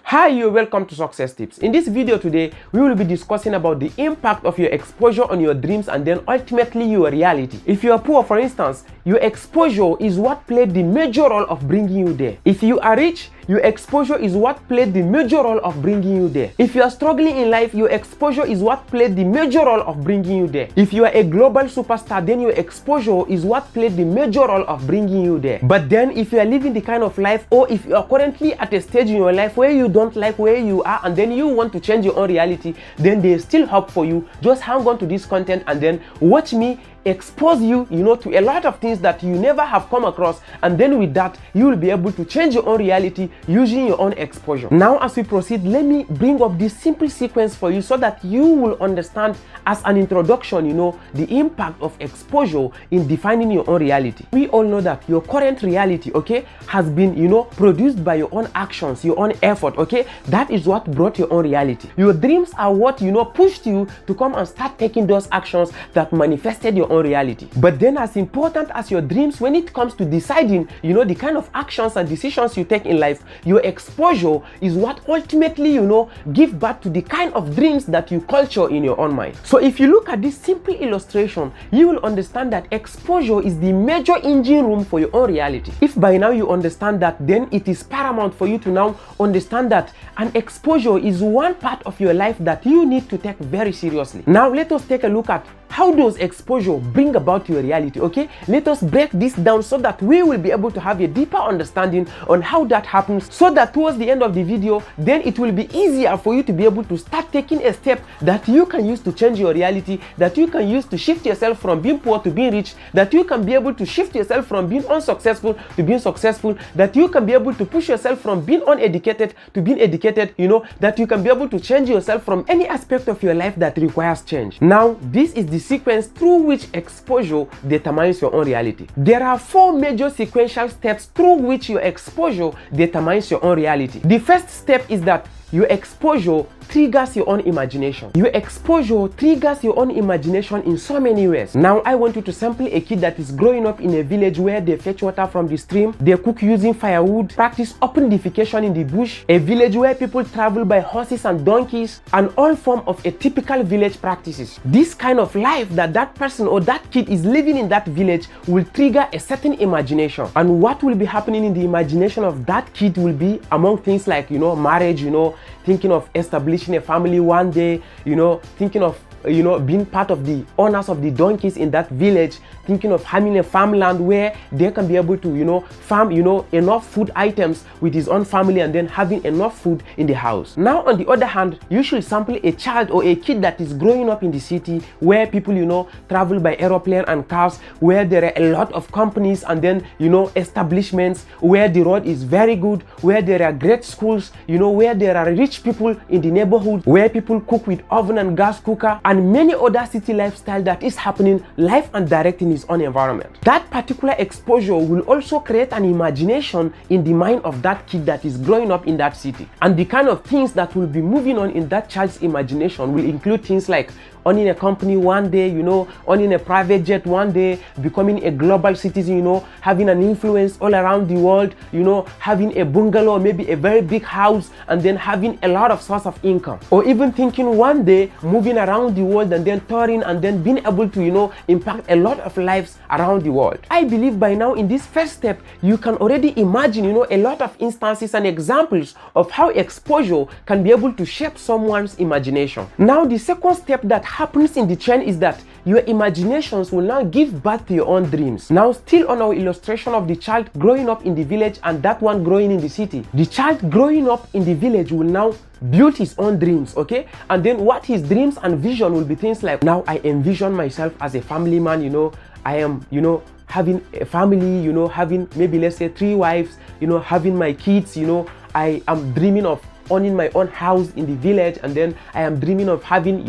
Hi, you're welcome to Success Tips. In this video today, we will be discussing about the impact of your exposure on your dreams and then ultimately your reality. If you are poor, for instance, your exposure is what played the major role of bringing you there. If you are rich, your exposure is what played the major role of bringing you there. If you are struggling in life, your exposure is what played the major role of bringing you there. If you are a global superstar, then your exposure is what played the major role of bringing you there. But then if you are living the kind of life, or if you are currently at a stage in your life where you don't like where you are and then you want to change your own reality, then there's still hope for you. Just hang on to this content and then watch me expose you to a lot of things that you never have come across, and then with that you will be able to change your own reality using your own exposure. Now as we proceed, let me bring up this simple sequence for you so that you will understand as an introduction the impact of exposure in defining your own reality. We all know that your current reality, okay, has been produced by your own actions, your own effort, okay. That is what brought your own reality. Your dreams are what pushed you to come and start taking those actions that manifested your own reality. But then as important as your dreams, when it comes to deciding the kind of actions and decisions you take in life, your exposure is what ultimately give birth to the kind of dreams that you culture in your own mind. So if you look at this simple illustration, you will understand that exposure is the major engine room for your own reality. If by now you understand that, then it is paramount for you to now understand that an exposure is one part of your life that you need to take very seriously. Now let us take a look at how does exposure bring about your reality, okay? Let us break this down so that we will be able to have a deeper understanding on how that happens, so that towards the end of the video, then it will be easier for you to be able to start taking a step that you can use to change your reality, that you can use to shift yourself from being poor to being rich, that you can be able to shift yourself from being unsuccessful to being successful, that you can be able to push yourself from being uneducated to being educated, that you can be able to change yourself from any aspect of your life that requires change. Now, this is the sequence through which exposure determines your own reality. There are 4 major sequential steps through which your exposure determines your own reality. The first step is that your exposure triggers your own imagination. Your exposure triggers your own imagination in so many ways. Now I want you to sample a kid that is growing up in a village where they fetch water from the stream, they cook using firewood, practice open defecation in the bush, a village where people travel by horses and donkeys, and all form of a typical village practices. This kind of life that person or that kid is living in that village will trigger a certain imagination. And what will be happening in the imagination of that kid will be among things like marriage, thinking of establishing a family one day, thinking of being part of the owners of the donkeys in that village, thinking of having a farmland where they can be able to farm enough food items with his own family and then having enough food in the house. Now on the other hand, you should sample a child or a kid that is growing up in the city where people travel by aeroplane and cars, where there are a lot of companies and then establishments, where the road is very good, where there are great schools, where there are rich people in the neighborhood, where people cook with oven and gas cooker, and many other city lifestyle that is happening live and direct in his own environment. That particular exposure will also create an imagination in the mind of that kid that is growing up in that city. And the kind of things that will be moving on in that child's imagination will include things like owning a company one day, owning a private jet one day, becoming a global citizen, having an influence all around the world, having a bungalow, maybe a very big house, and then having a lot of source of income. Or even thinking one day moving around the world and then touring and then being able to, impact a lot of lives around the world. I believe by now in this first step, you can already imagine, a lot of instances and examples of how exposure can be able to shape someone's imagination. Now, the second step that happens in the chain is that your imaginations will now give birth to your own dreams. Now, still on our illustration of the child growing up in the village and that one growing in the city, the child growing up in the village will now build his own dreams, okay? And then what his dreams and vision will be things like, now I envision myself as a family man, I am, having a family, having maybe let's say 3 wives, having my kids, I am dreaming of owning my own house in the village, and then I am dreaming of having,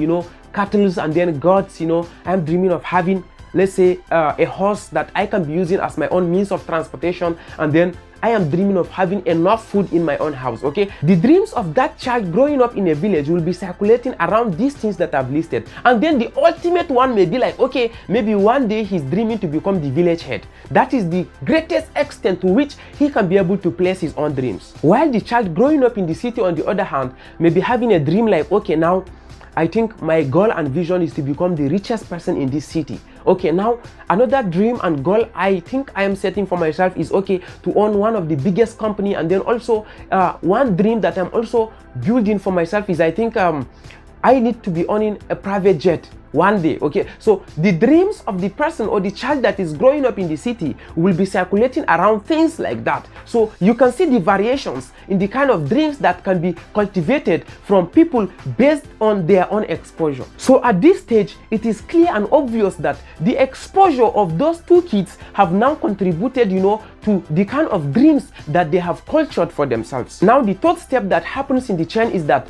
cattle and then goats, I'm dreaming of having, let's say, a horse that I can be using as my own means of transportation, and then I am dreaming of having enough food in my own house, okay? The dreams of that child growing up in a village will be circulating around these things that I've listed. And then the ultimate one may be like, okay, maybe one day he's dreaming to become the village head. That is the greatest extent to which he can be able to place his own dreams. While the child growing up in the city, on the other hand, may be having a dream like, okay, now I think my goal and vision is to become the richest person in this city. Okay, now another dream and goal I think I am setting for myself is, okay, to own one of the biggest company. And then also one dream that I'm also building for myself is, I think I need to be owning a private jet one day. Okay, so the dreams of the person or the child that is growing up in the city will be circulating around things like that. So you can see the variations in the kind of dreams that can be cultivated from people based on their own exposure. So at this stage, it is clear and obvious that the exposure of those two kids have now contributed, you know, to the kind of dreams that they have cultured for themselves. Now the third step that happens in the chain is that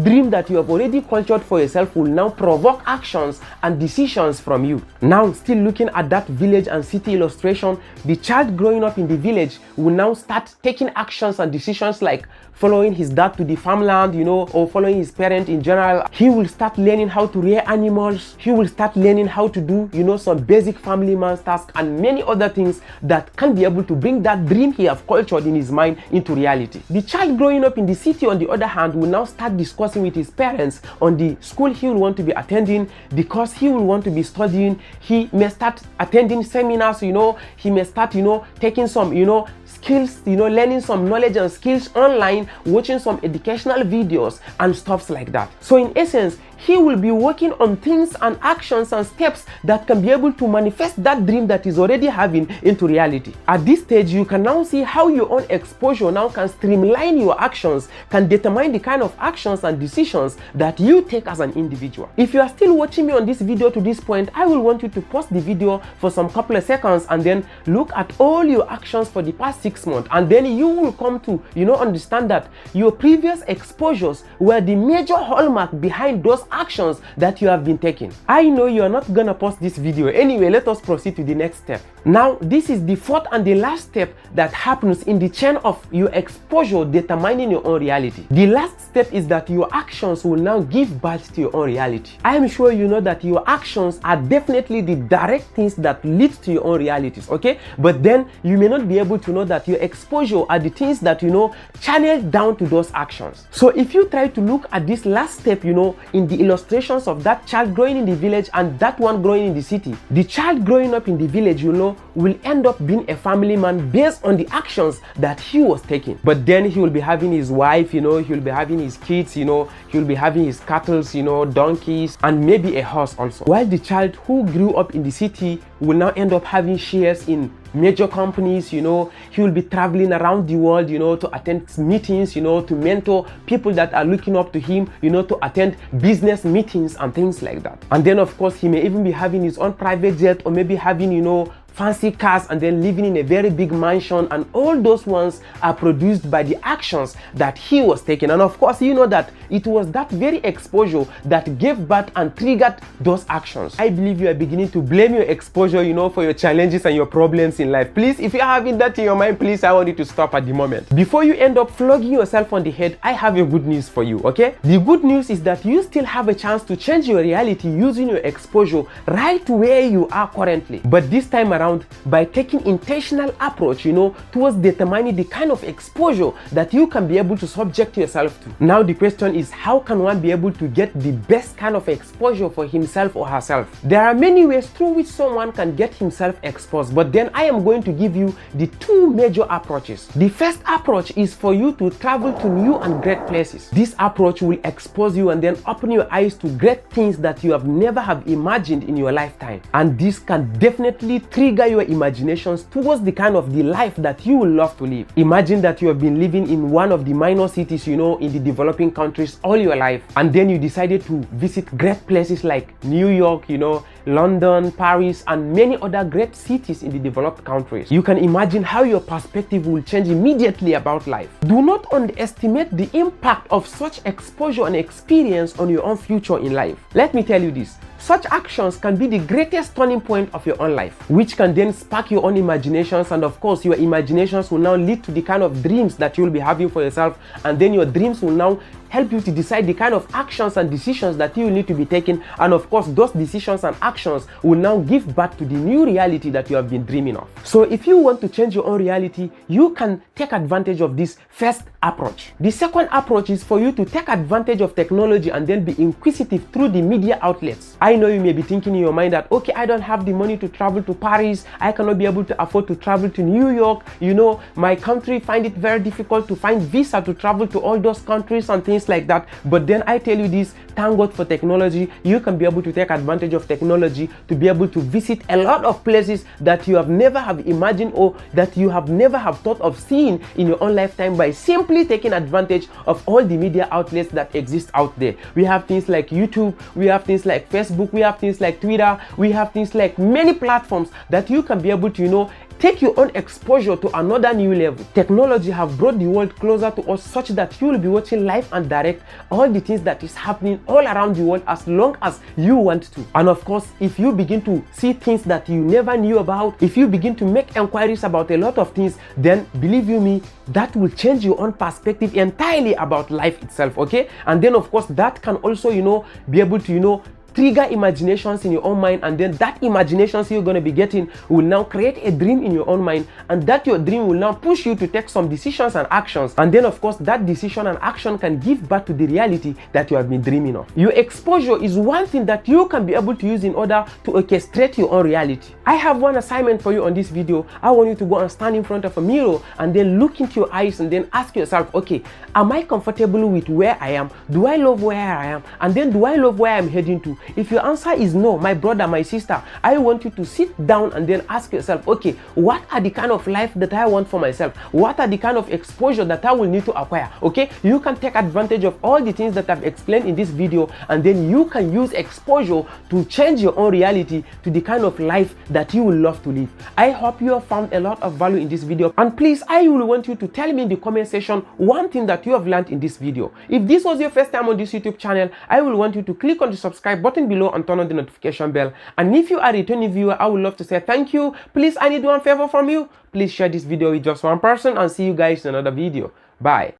dream that you have already cultured for yourself will now provoke actions and decisions from you. Now, still looking at that village and city illustration, the child growing up in the village will now start taking actions and decisions like following his dad to the farmland, you know, or following his parent in general. He will start learning how to rear animals. He will start learning how to do, you know, some basic family man's tasks and many other things that can be able to bring that dream he have cultured in his mind into reality. The child growing up in the city, on the other hand, will now start discussing with his parents on the school he will want to be attending, the course he will want to be studying. He may start attending seminars, you know, he may start, you know, taking some, you know, skills, you know, learning some knowledge and skills online, watching some educational videos and stuff like that. So in essence, he will be working on things and actions and steps that can be able to manifest that dream that he's already having into reality. At this stage, you can now see how your own exposure now can streamline your actions, can determine the kind of actions and decisions that you take as an individual. If you are still watching me on this video to this point, I will want you to pause the video for some couple of seconds and then look at all your actions for the past 6 months, and then you will come to, you know, understand that your previous exposures were the major hallmark behind those actions that you have been taking. I know you are not gonna pause this video. Anyway, let us proceed to the next step. Now, this is the fourth and the last step that happens in the chain of your exposure determining your own reality. The last step is that your actions will now give birth to your own reality. I am sure you know that your actions are definitely the direct things that lead to your own realities, okay? But then you may not be able to know that your exposure are the things that, you know, channel down to those actions. So if you try to look at this last step, you know, in the illustrations of that child growing in the village and that one growing in the city, the child growing up in the village, you know, will end up being a family man based on the actions that he was taking. But then he will be having his wife, you know, he will be having his kids, you know, he will be having his cattle, you know, donkeys, and maybe a horse also. While the child who grew up in the city will now end up having shares in major companies, you know, he will be traveling around the world, you know, to attend meetings, you know, to mentor people that are looking up to him, you know, to attend business meetings and things like that. And then of course he may even be having his own private jet, or maybe having, you know, fancy cars, and then living in a very big mansion, and all those ones are produced by the actions that he was taking. And of course, you know that it was that very exposure that gave birth and triggered those actions. I believe you are beginning to blame your exposure, you know, for your challenges and your problems in life. Please, if you're having that in your mind, please, I want you to stop at the moment. Before you end up flogging yourself on the head, I have a good news for you, okay? The good news is that you still have a chance to change your reality using your exposure right where you are currently. But this time around, by taking intentional approach, you know, towards determining the kind of exposure that you can be able to subject yourself to. Now the question is, how can one be able to get the best kind of exposure for himself or herself? There are many ways through which someone can get himself exposed, but then I am going to give you the two major approaches. The first approach is for you to travel to new and great places. This approach will expose you and then open your eyes to great things that you have never have imagined in your lifetime, and this can definitely trigger your imaginations towards the kind of the life that you will love to live. Imagine that you have been living in one of the minor cities, you know, in the developing countries all your life, and then you decided to visit great places like New York, you know, London, Paris, and many other great cities in the developed countries. You can imagine how your perspective will change immediately about life. Do not underestimate the impact of such exposure and experience on your own future in life. Let me tell you this. Such actions can be the greatest turning point of your own life, which can then spark your own imaginations, and of course your imaginations will now lead to the kind of dreams that you'll be having for yourself, and then your dreams will now help you to decide the kind of actions and decisions that you need to be taking, and of course those decisions and actions will now give birth to the new reality that you have been dreaming of. So if you want to change your own reality, you can take advantage of this first approach. The second approach is for you to take advantage of technology and then be inquisitive through the media outlets. I know you may be thinking in your mind that, okay, I don't have the money to travel to Paris, I cannot be able to afford to travel to New York, you know, my country find it very difficult to find visa to travel to all those countries and things like that. But then I tell you this, thank God for technology. You can be able to take advantage of technology to be able to visit a lot of places that you have never have imagined or that you have never have thought of seeing in your own lifetime by simply taking advantage of all the media outlets that exist out there. We have things like YouTube, we have things like Facebook, we have things like Twitter, we have things like many platforms that you can be able to, you know, take your own exposure to another new level. Technology have brought the world closer to us such that you will be watching live and direct all the things that is happening all around the world as long as you want to. And of course, if you begin to see things that you never knew about, if you begin to make inquiries about a lot of things, then believe you me, that will change your own perspective entirely about life itself, okay? And then of course, that can also, you know, be able to, you know, trigger imaginations in your own mind, and then that imaginations you're going to be getting will now create a dream in your own mind, and that your dream will now push you to take some decisions and actions, and then of course that decision and action can give birth to the reality that you have been dreaming of. Your exposure is one thing that you can be able to use in order to orchestrate your own reality. I have one assignment for you on this video. I want you to go and stand in front of a mirror and then look into your eyes and then ask yourself, okay, am I comfortable with where I am? Do I love where I am? And then do I love where I'm heading to? If your answer is no, my brother, my sister, I want you to sit down and then ask yourself, okay, what are the kind of life that I want for myself? What are the kind of exposure that I will need to acquire? Okay, you can take advantage of all the things that I've explained in this video, and then you can use exposure to change your own reality to the kind of life that you will love to live. I hope you have found a lot of value in this video, and please, I will want you to tell me in the comment section one thing that you have learned in this video. If this was your first time on this YouTube channel, I will want you to click on the subscribe button below and turn on the notification bell. And if you are a returning viewer, I would love to say thank you. Please, I need one favor from you. Please share this video with just one person, and see you guys in another video. Bye.